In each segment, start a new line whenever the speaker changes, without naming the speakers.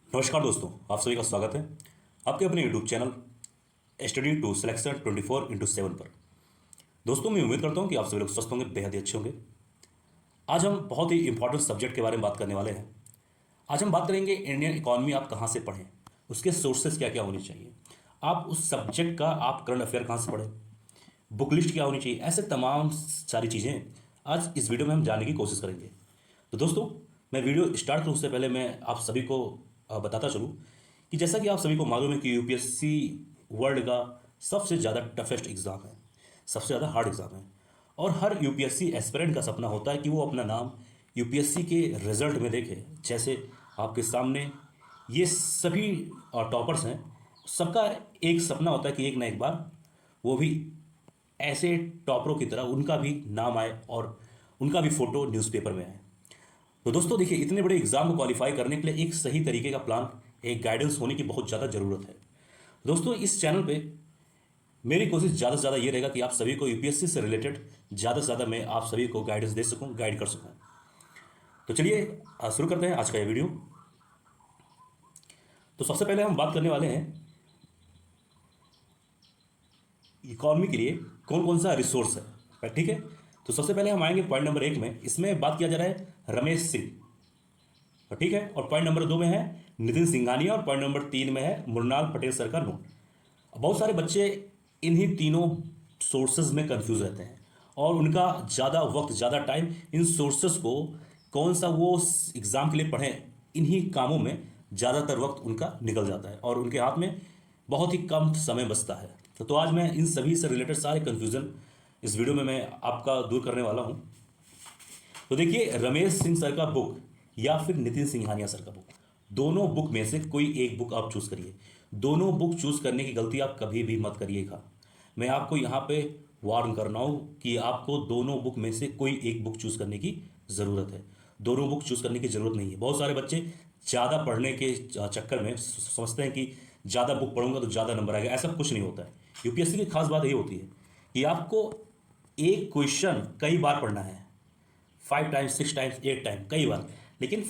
नमस्कार दोस्तों, आप सभी का स्वागत है आपके अपने YouTube channel study to selection 24/7 पर। दोस्तों, मैं उम्मीद करता हूं कि आप सभी लोग स्वस्थ होंगे, बेहद ही अच्छे होंगे। आज हम बहुत ही इंपॉर्टेंट सब्जेक्ट के बारे में बात करने वाले हैं। आज हम बात करेंगे इंडियन इकोनॉमी आप कहाँ से पढ़ें, उसके सोर्सेज क्या क्या होने चाहिए, आप उस सब्जेक्ट का आप करंट अफेयर कहाँ से पढ़ें, बुक लिस्ट क्या होनी चाहिए, ऐसे तमाम सारी चीज़ें आज इस वीडियो में हम जानने की कोशिश करेंगे। तो दोस्तों, मैं वीडियो स्टार्ट करूँ उससे पहले मैं आप सभी को बताता चलूँ कि जैसा कि आप सभी को मालूम है कि यूपीएससी वर्ल्ड का सबसे ज़्यादा टफेस्ट एग्ज़ाम है, सबसे ज़्यादा हार्ड एग्ज़ाम है। और हर यूपीएससी एस्पिरेंट का सपना होता है कि वो अपना नाम यूपीएससी के रिजल्ट में देखे। जैसे आपके सामने ये सभी टॉपर्स हैं, सबका एक सपना होता है कि एक ना एक बार वो भी ऐसे टॉपरों की तरह उनका भी नाम आए और उनका भी फ़ोटो न्यूज़पेपर में आए। तो दोस्तों देखिए, इतने बड़े एग्जाम को क्वालिफाई करने के लिए एक सही तरीके का प्लान, एक गाइडेंस होने की बहुत ज़्यादा ज़रूरत है। दोस्तों, इस चैनल पे मेरी कोशिश ज़्यादा से ज़्यादा ये रहेगा कि आप सभी को यूपीएससी से रिलेटेड ज़्यादा से ज़्यादा मैं आप सभी को गाइडेंस दे सकूं, गाइड कर सकूं। तो चलिए शुरू करते हैं आज का ये वीडियो। तो सबसे पहले हम बात करने वाले हैं इकॉनमी के लिए कौन कौन सा रिसोर्स है, ठीक है। तो सबसे पहले हम आएंगे पॉइंट नंबर 1 में। इसमें बात किया जा रहा है रमेश सिंह, तो ठीक है। और पॉइंट नंबर 2 में है नितिन सिंघानिया और पॉइंट नंबर 3 में है मृणाल पटेल सर का नोट। बहुत सारे बच्चे इन्हीं तीनों सोर्सेज में कंफ्यूज रहते हैं और उनका ज़्यादा वक्त, ज़्यादा टाइम इन सोर्सेज को कौन सा वो एग्ज़ाम के लिए पढ़ें, इन्हीं कामों में ज़्यादातर वक्त उनका निकल जाता है और उनके हाथ में बहुत ही कम समय बचता है। तो आज मैं इन सभी से रिलेटेड सारे कन्फ्यूज़न इस वीडियो में मैं आपका दूर करने वाला हूँ। तो देखिए, रमेश सिंह सर का बुक या फिर नितिन सिंघानिया सर का बुक, दोनों बुक में से कोई एक बुक आप चूज़ करिए। दोनों बुक चूज़ करने की गलती आप कभी भी मत करिएगा। मैं आपको यहाँ पे वार्न कर रहा हूँ कि आपको दोनों बुक में से कोई एक बुक चूज़ करने की ज़रूरत है। दोनों बुक चूज़ करने की ज़रूरत नहीं है। बहुत सारे बच्चे ज़्यादा पढ़ने के चक्कर में समझते हैं कि ज़्यादा बुक पढ़ूंगा तो ज़्यादा नंबर आएगा। ऐसा कुछ नहीं होता है। यूपीएससी की खास बात ये होती है कि आपको एक क्वेश्चन कई बार पढ़ना है, 5 टाइम्स, 6 टाइम्स, 8 टाइम, कई बार। लेकिन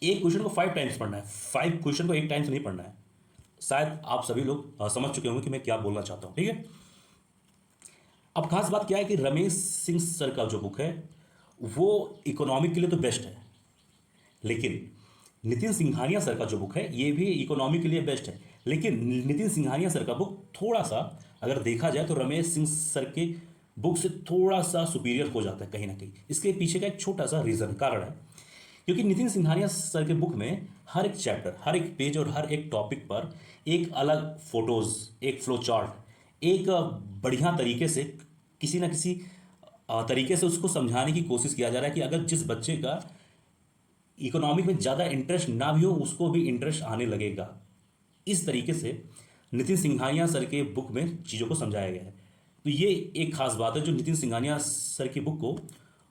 एक क्वेश्चन को 5 टाइम्स पढ़ना है, 5 क्वेश्चन को 1 टाइम से नहीं पढ़ना है। शायद आप सभी लोग समझ चुके होंगे कि मैं क्या बोलना चाहता हूं, ठीक है। अब खास बात क्या है कि रमेश सिंह सर का जो बुक है वो इकोनॉमिक के लिए तो बेस्ट है, लेकिन नितिन सिंघानिया सर का जो बुक है ये भी इकोनॉमी के लिए बेस्ट है। लेकिन नितिन सिंघानिया सर का बुक थोड़ा सा, अगर देखा जाए तो रमेश सिंह सर के बुक से थोड़ा सा सुपीरियर हो जाता है कहीं ना कहीं। इसके पीछे का एक छोटा सा रीज़न, कारण है, क्योंकि नितिन सिंघानिया सर के बुक में हर एक चैप्टर, हर एक पेज और हर एक टॉपिक पर एक अलग फोटोज, एक फ्लो चार्ट, एक बढ़िया तरीके से, किसी ना किसी तरीके से उसको समझाने की कोशिश किया जा रहा है कि अगर जिस बच्चे का इकोनॉमिक में ज़्यादा इंटरेस्ट ना भी हो उसको भी इंटरेस्ट आने लगेगा। इस तरीके से नितिन सिंघानिया सर के बुक में चीज़ों को समझाया गया है। तो ये एक खास बात है जो नितिन सिंघानिया सर की बुक को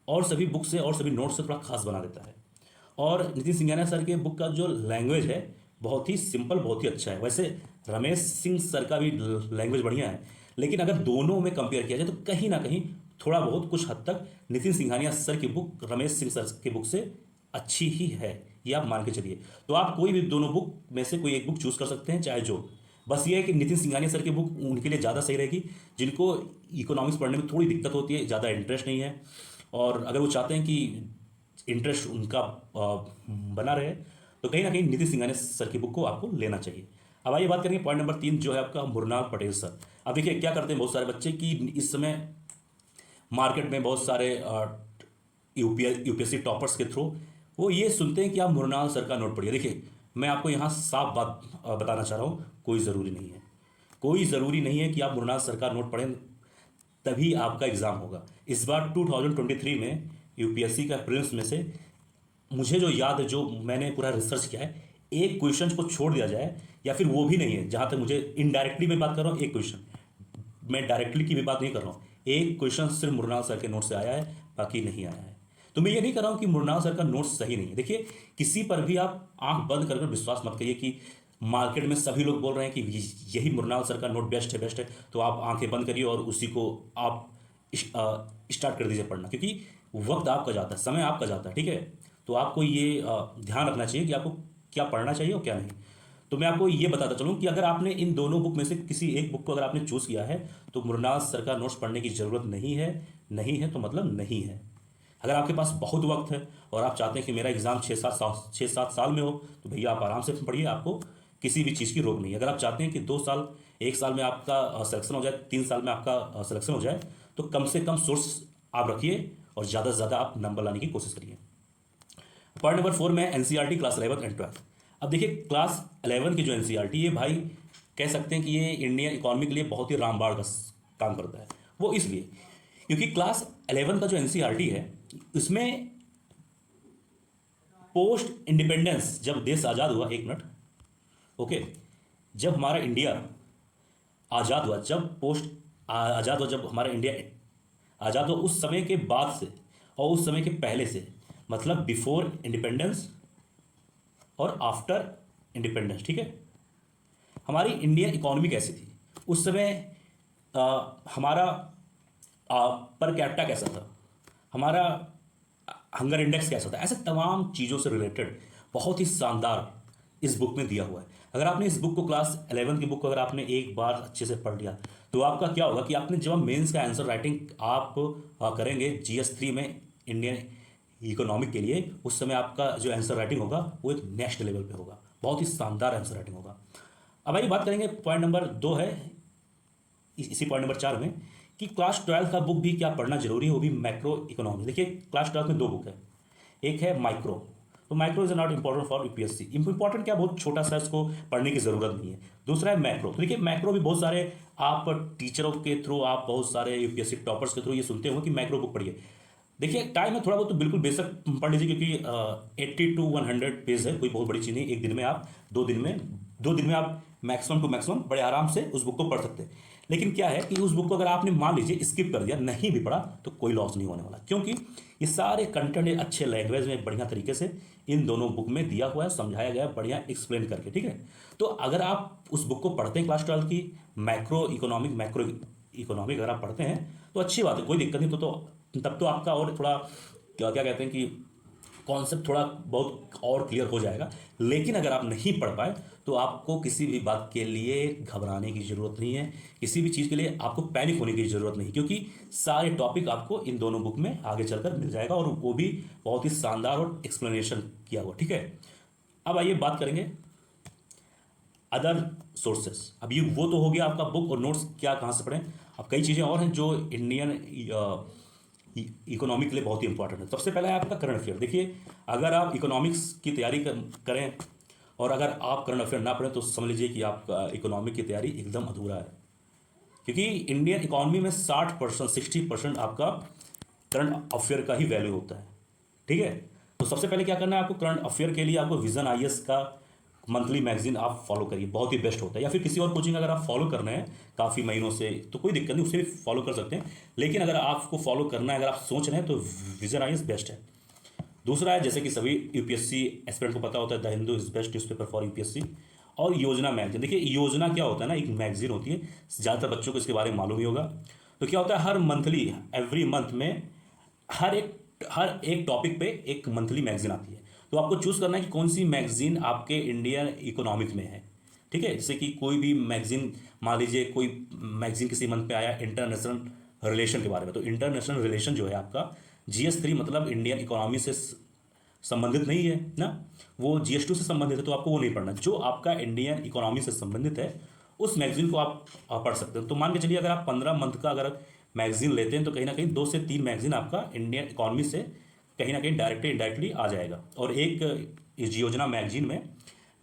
और सभी बुक से और सभी नोट से थोड़ा खास बना देता है। और नितिन सिंघानिया सर के बुक का जो लैंग्वेज है बहुत ही सिंपल, बहुत ही अच्छा है। वैसे रमेश सिंह सर का भी लैंग्वेज बढ़िया है, लेकिन अगर दोनों में कंपेयर किया जाए तो कहीं ना कहीं थोड़ा बहुत कुछ हद तक नितिन सिंघानिया सर की बुक रमेश सिंह सर की बुक से अच्छी ही है, ये आप मान के चलिए। तो आप कोई भी दोनों बुक में से कोई एक बुक चूज कर सकते हैं, चाहे जो। बस ये है कि नितिन सिंघानिया सर की बुक उनके लिए ज़्यादा सही रहेगी जिनको इकोनॉमिक्स पढ़ने में थोड़ी दिक्कत होती है, ज़्यादा इंटरेस्ट नहीं है, और अगर वो चाहते हैं कि इंटरेस्ट उनका बना रहे, तो कहीं ना कहीं नितिन सिंघानिया सर की बुक को आपको लेना चाहिए। अब आइए बात करेंगे पॉइंट नंबर 3 जो है आपका मृणाल पटेल सर। अब देखिए क्या करते हैं बहुत सारे बच्चे कि इस समय मार्केट में बहुत सारे यूपीएससी टॉपर्स के थ्रू वो ये सुनते हैं कि आप मृणाल सर का नोट पढ़िए। देखिए, मैं आपको यहाँ साफ बात बताना चाह रहा हूँ, कोई ज़रूरी नहीं है, कोई ज़रूरी नहीं है कि आप मृणाल सर का नोट पढ़ें तभी आपका एग्ज़ाम होगा। इस बार 2023 में यूपीएससी का प्रीलिम्स में से मुझे जो याद है, जो मैंने पूरा रिसर्च किया है, एक क्वेश्चन को छोड़ दिया जाए या फिर वो भी नहीं है, जहाँ तक मुझे इनडायरेक्टली मैं बात कर रहा हूँ, एक क्वेश्चन, मैं डायरेक्टली की भी बात नहीं कर रहा हूँ, एक क्वेश्चन सिर्फ मृणाल सर के नोट से आया है, बाकी नहीं आया है। तो मैं ये नहीं कर रहा हूँ कि मृणाल सर का नोट सही नहीं है। देखिए, किसी पर भी आप आंख बंद कर विश्वास मत करिए कि मार्केट में सभी लोग बोल रहे हैं कि यही मृणाल सर का नोट बेस्ट है, बेस्ट है, तो आप आंखें बंद करिए और उसी को आप स्टार्ट कर दीजिए पढ़ना, क्योंकि वक्त आपका जाता है, समय आपका जाता है, ठीक है। तो आपको ये ध्यान रखना चाहिए कि आपको क्या पढ़ना चाहिए और क्या नहीं। तो मैं आपको ये बताता चलूँ कि अगर आपने इन दोनों बुक में से किसी एक बुक को अगर आपने चूज़ किया है तो मुरनाज सर का नोट्स पढ़ने की ज़रूरत नहीं है। नहीं है तो मतलब नहीं है। अगर आपके पास बहुत वक्त है और आप चाहते हैं कि मेरा एग्ज़ाम 6-7 साल में हो तो भैया आप आराम से पढ़िए, आपको किसी भी चीज़ की रोक नहीं है। अगर आप चाहते हैं कि 2 साल, 1 साल में आपका सिलेक्शन हो जाए, 3 साल में आपका सिलेक्शन हो जाए, तो कम से कम सोर्स आप रखिए और ज़्यादा से ज़्यादा आप नंबर लाने की कोशिश करिए। पॉइंट नंबर 4 में एनसीईआरटी क्लास 11 एंड 12। अब देखिए क्लास 11 की जो एनसीईआरटी, ये भाई कह सकते हैं कि ये इंडियन इकोनॉमी के लिए बहुत ही रामबाण का काम करता है। वो इसलिए क्योंकि क्लास 11 का जो एनसीईआरटी है इसमें पोस्ट इंडिपेंडेंस, जब देश आज़ाद हुआ, एक मिनट, ओके, जब हमारा इंडिया आज़ाद हुआ, जब पोस्ट आज़ाद हुआ, जब हमारा इंडिया आज़ाद हुआ, उस समय के बाद से और उस समय के पहले से, मतलब बिफोर इंडिपेंडेंस और आफ्टर इंडिपेंडेंस, ठीक है, हमारी इंडियन इकोनॉमी कैसी थी उस समय, हमारा पर कैपिटा कैसा था, हमारा हंगर इंडेक्स कैसा था, ऐसे तमाम चीज़ों से रिलेटेड बहुत ही शानदार इस बुक में दिया हुआ है। अगर आपने इस बुक को, क्लास 11 की बुक को अगर आपने एक बार अच्छे से पढ़ लिया तो आपका क्या होगा कि आपने जब मेंस का आंसर राइटिंग आप करेंगे GS 3 में इंडियन इकोनॉमिक के लिए, उस समय आपका जो आंसर राइटिंग होगा वो एक नेक्स्ट लेवल पे होगा, बहुत ही शानदार आंसर राइटिंग होगा। अब आइए बात करेंगे, पॉइंट नंबर 2 है इसी पॉइंट नंबर 4 में कि क्लास 12 का बुक भी क्या पढ़ना जरूरी है, वो भी मैक्रो इकोनॉमी। देखिए क्लास 12 में 2 बुक है, एक है माइक्रो, तो micro is not important for UPSC, important क्या, बहुत छोटा सा, इसको पढ़ने की ज़रूरत नहीं है। दूसरा है मैक्रो, तो देखिए मैक्रो भी बहुत सारे आप टीचरों के थ्रू, आप बहुत सारे यूपीएससी टॉपर्स के थ्रू ये सुनते हो कि मैक्रो बुक पढ़िए। देखिए टाइम है थोड़ा बहुत तो बिल्कुल बेशक पढ़ लीजिए, क्योंकि 80 to 100 पेज है, कोई बहुत बड़ी चीज़ नहीं। एक दिन में आप, 2 दिन में आप मैक्सिमम टू मैक्सिमम बड़े आराम से उस बुक को पढ़ सकते हैं। लेकिन क्या है कि उस बुक को अगर आपने मान लीजिए स्किप कर दिया, नहीं भी पढ़ा, तो कोई लॉस नहीं होने वाला, क्योंकि ये सारे कंटेंट अच्छे लैंग्वेज में बढ़िया तरीके से इन दोनों बुक में दिया हुआ है, समझाया गया है बढ़िया एक्सप्लेन करके, ठीक है। तो अगर आप उस बुक को पढ़ते हैं क्लास 12 की मैक्रो इकोनॉमिक अगर आप पढ़ते हैं तो अच्छी बात है, कोई दिक्कत नहीं। तब तो आपका और थोड़ा क्या क्या कहते हैं कि कॉन्सेप्ट थोड़ा बहुत और क्लियर हो जाएगा। लेकिन अगर आप नहीं पढ़ पाए तो आपको किसी भी बात के लिए घबराने की ज़रूरत नहीं है, किसी भी चीज़ के लिए आपको पैनिक होने की ज़रूरत नहीं, क्योंकि सारे टॉपिक आपको इन दोनों बुक में आगे चलकर मिल जाएगा, और वो भी बहुत ही शानदार और एक्सप्लेनेशन किया हुआ, ठीक है। अब आइए बात करेंगे अदर सोर्सेस। अब ये वो तो हो गया आपका बुक और नोट्स क्या कहाँ से पढ़ें। अब कई चीज़ें और हैं जो इंडियन इकोनॉमी के लिए बहुत ही इंपॉर्टेंट है। सबसे पहला है आपका करंट अफेयर। देखिए अगर आप इकोनॉमिक्स की तैयारी करें और अगर आप करंट अफेयर ना पढ़ें तो समझ लीजिए कि आपका इकोनॉमिक की तैयारी एकदम अधूरा है, क्योंकि इंडियन इकोनॉमी में 60%, 60% आपका करंट अफेयर का ही वैल्यू होता है, ठीक है। तो सबसे पहले क्या करना है आपको, करंट अफेयर के लिए आपको विजन IAS का मंथली मैगजीन आप फॉलो करिए, बहुत ही बेस्ट होता है। या फिर किसी और कोचिंग अगर आप फॉलो करना है काफ़ी महीनों से तो कोई दिक्कत नहीं, उससे भी फॉलो कर सकते हैं। लेकिन अगर आपको फॉलो करना है, अगर आप सोच रहे हैं, तो विजन IAS बेस्ट है। दूसरा है, जैसे कि सभी यूपीएससी एस्पिरेंट को पता होता है, the Hindu is best newspaper for UPSC. और योजना मैगजीन, देखिए योजना क्या होता है ना, एक मैगजीन होती है, ज़्यादातर बच्चों को इसके बारे में मालूम ही होगा। तो क्या होता है, हर मंथली, एवरी मंथ में हर एक टॉपिक पे एक मंथली मैगजीन आती है। तो आपको चूज़ करना है कि कौन सी मैगजीन आपके इंडियन इकोनॉमिक में है, ठीक है। जैसे कि कोई भी मैगजीन, मान लीजिए कोई मैगजीन किसी मंथ पे आया इंटरनेशनल रिलेशन के बारे में, तो इंटरनेशनल रिलेशन जो है आपका GS 3 मतलब इंडियन इकोनॉमी से संबंधित नहीं है ना, वो GS 2 से संबंधित है, तो आपको वो नहीं पढ़ना। जो आपका इंडियन इकोनॉमी से संबंधित है उस मैगजीन को आप पढ़ सकते हैं। तो मान के चलिए अगर आप 15 मंथ का अगर मैगजीन लेते हैं तो कहीं ना कहीं 2 से 3 मैगजीन आपका इंडियन इकोनॉमी से कहीं ना कहीं डायरेक्टली इनडायरेक्टली आ जाएगा। और एक इस योजना मैगजीन में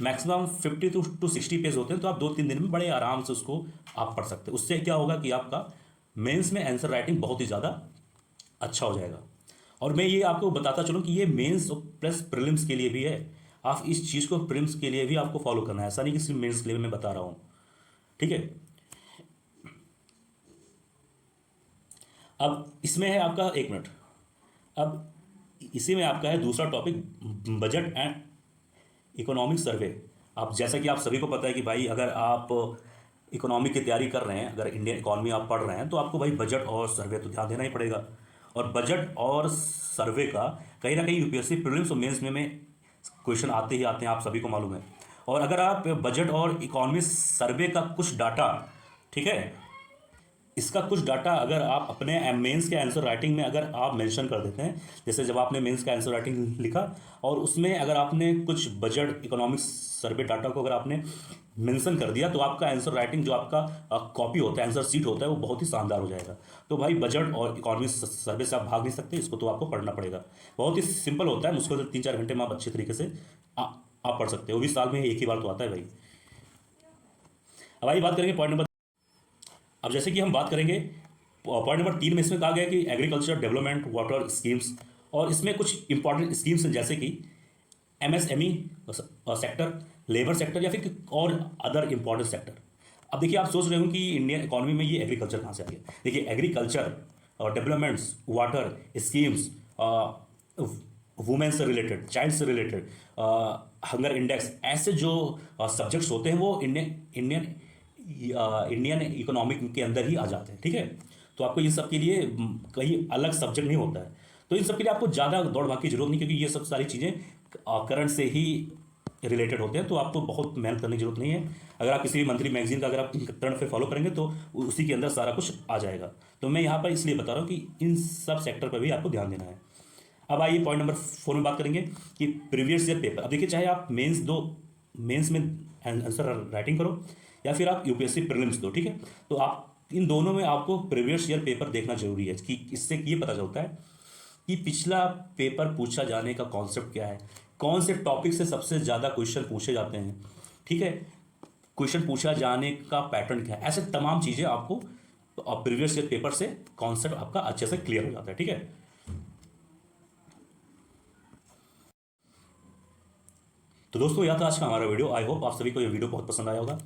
मैक्सिमम 50 to 60 पेज होते हैं, तो आप 2-3 दिन में बड़े आराम से उसको आप पढ़ सकते हैं। उससे क्या होगा कि आपका मेंस में आंसर राइटिंग बहुत ही ज़्यादा अच्छा हो जाएगा। और मैं ये आपको बताता चलूँ कि ये मेंस प्लस प्रीलिम्स के लिए भी है। आप इस चीज़ को प्रीलिम्स के लिए भी आपको फॉलो करना है, ऐसा नहीं कि सिर्फ मेंस के लिए मैं बता रहा हूँ, ठीक है। अब इसमें है आपका, एक मिनट, अब इसी में आपका है दूसरा topic, budget and economic survey. आप जैसा कि आप सभी को पता है कि भाई अगर आप इकोनॉमी की तैयारी कर रहे हैं, अगर इंडियन इकोनॉमी आप पढ़ रहे हैं, तो आपको भाई बजट और सर्वे तो ध्यान देना ही पड़ेगा। और बजट और सर्वे का कहीं ना कहीं यूपीएससी प्रीलिम्स और मेंस में क्वेश्चन आते ही आते हैं, आप सभी को मालूम है। और अगर आप बजट और इकोनॉमी सर्वे का कुछ डाटा, ठीक है, इसका कुछ डाटा अगर आप अपने मेंस के आंसर राइटिंग में अगर आप मेंशन कर देते हैं, जैसे जब आपने मेंस का आंसर राइटिंग लिखा और उसमें अगर आपने कुछ बजट इकोनॉमिक्स सर्वे डाटा को अगर आपने मेंशन कर दिया, तो आपका आंसर राइटिंग जो आपका कॉपी होता है, आंसर सीट होता है, वो बहुत ही शानदार हो जाएगा। तो भाई बजट और इकोनॉमिक सर्वे से आप भाग नहीं सकते, इसको तो आपको पढ़ना पड़ेगा। बहुत ही सिंपल होता है, मुश्किल से 3-4 घंटे में आप अच्छे तरीके से आप पढ़ सकते हो, वो भी साल में एक ही बार तो आता है भाई। अब आइए बात करेंगे पॉइंट नंबर। अब जैसे कि हम बात करेंगे पॉइंट नंबर 3 में, इसमें कहा गया कि एग्रीकल्चर डेवलपमेंट वाटर स्कीम्स, और इसमें कुछ इंपॉर्टेंट स्कीम्स हैं जैसे कि एमएसएमई सेक्टर, लेबर सेक्टर, या फिर और अदर इंपॉर्टेंट सेक्टर। अब देखिए, आप सोच रहे हो कि इंडियन इकोनॉमी में ये एग्रीकल्चर कहाँ से आ गया। देखिए, एग्रीकल्चर और डेवलपमेंट्स, वाटर स्कीम्स, वुमेन से रिलेटेड, चाइल्ड से रिलेटेड, हंगर इंडेक्स, ऐसे जो सब्जेक्ट्स होते हैं वो इंडियन इकोनॉमिक के अंदर ही आ जाते हैं, ठीक है। तो आपको इन सब के लिए कहीं अलग सब्जेक्ट नहीं होता है, तो इन सब के लिए आपको ज़्यादा दौड़ भाग की जरूरत नहीं, क्योंकि ये सब सारी चीज़ें करंट से ही रिलेटेड होते हैं, तो आपको बहुत मेहनत करने की जरूरत नहीं है। अगर आप किसी भी मंथली मैगजीन का अगर आप करंट अफेयर फॉलो करेंगे तो उसी के अंदर सारा कुछ आ जाएगा। तो मैं यहाँ पर इसलिए बता रहा हूँ कि इन सब सेक्टर पर भी आपको ध्यान देना है। अब आइए पॉइंट नंबर 4 में बात करेंगे कि प्रीवियस ईयर पेपर। अब देखिए, चाहे आप मेंस में आंसर राइटिंग करो या फिर आप यूपीएससी प्रीलिम्स दो, ठीक है, तो आप इन दोनों में आपको प्रीवियस ईयर पेपर देखना जरूरी है, कि इससे ये पता चलता है कि पिछला पेपर पूछा जाने का कॉन्सेप्ट क्या है, कौन से टॉपिक से सबसे ज़्यादा क्वेश्चन पूछे जाते हैं, ठीक है, क्वेश्चन पूछा जाने का पैटर्न क्या है, ऐसे तमाम चीज़ें आपको प्रीवियस ईयर पेपर से कॉन्सेप्ट आपका अच्छे से क्लियर हो जाता है, ठीक है। तो दोस्तों, यह था आज का हमारा वीडियो। आई होप आप सभी को यह वीडियो बहुत पसंद आया होगा,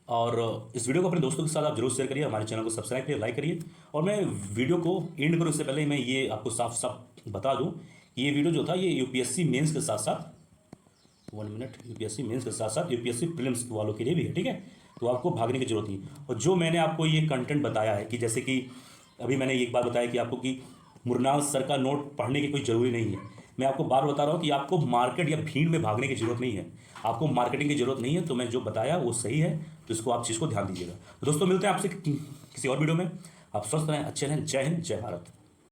और इस वीडियो को अपने दोस्तों के साथ आप जरूर शेयर करिए, हमारे चैनल को सब्सक्राइब करिए, लाइक करिए। और मैं वीडियो को एंड करूँ इससे पहले मैं ये आपको साफ साफ बता दूं कि ये वीडियो जो था ये यूपीएससी मेंस के साथ साथ, 1 मिनट, यूपीएससी मेंस के साथ साथ यूपीएससी प्रीलिम्स वालों के लिए भी है, ठीक है। तो आपको भागने की जरूरत नहीं। और जो मैंने आपको ये कंटेंट बताया है, कि जैसे कि अभी मैंने एक बात बताया कि आपको कि मुरनाल सर का नोट पढ़ने की कोई ज़रूरी नहीं है, मैं आपको बार बता रहा हूँ कि आपको मार्केट या भीड़ में भागने की जरूरत नहीं है, आपको मार्केटिंग की जरूरत नहीं है। तो मैं जो बताया वो सही है, तो इसको आप चीज़ को ध्यान दीजिएगा। तो दोस्तों, मिलते हैं आपसे किसी और वीडियो में। आप स्वस्थ रहें, अच्छे रहें। जय हिंद, जय भारत।